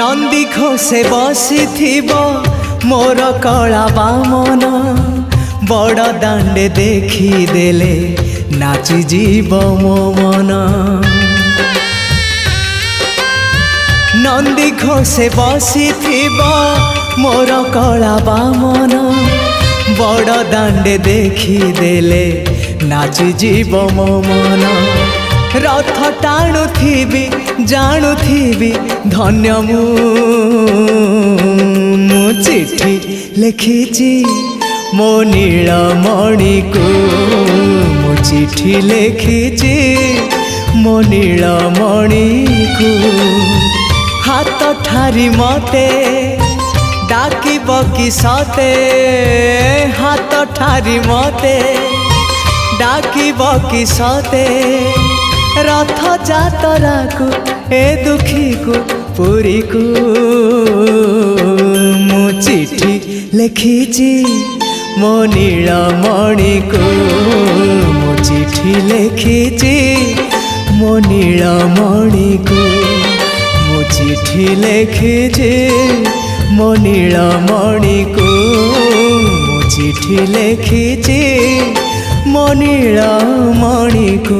नंदी घोषे बसी मोर कला बामन बड़ दांडे देखी देले नाची जीव मो मन। नंदी घोषे बसी मोर कला बामन बड़ दांडे देखी देले नाची जीव मो मन। रथ टाणुथिबी जाणुथिबी धन्य मु चिठी लिखिची मो नीलमणि को। मु चिठी लिखिची मो नीलमणि को। हाथ ठारी मते डाकिब कि सते हाथ ठारी मते डाकिब कि सते रथ जातरा को ए दुखी को पुरी को। मु चिठी लिखिची मो नीलमणि को। मु चिठी लिखिची मो नीलमणि को। मु चिठी लिखिची मो नीलमणि को। मु चिठी लिखिची मो नीलमणि को।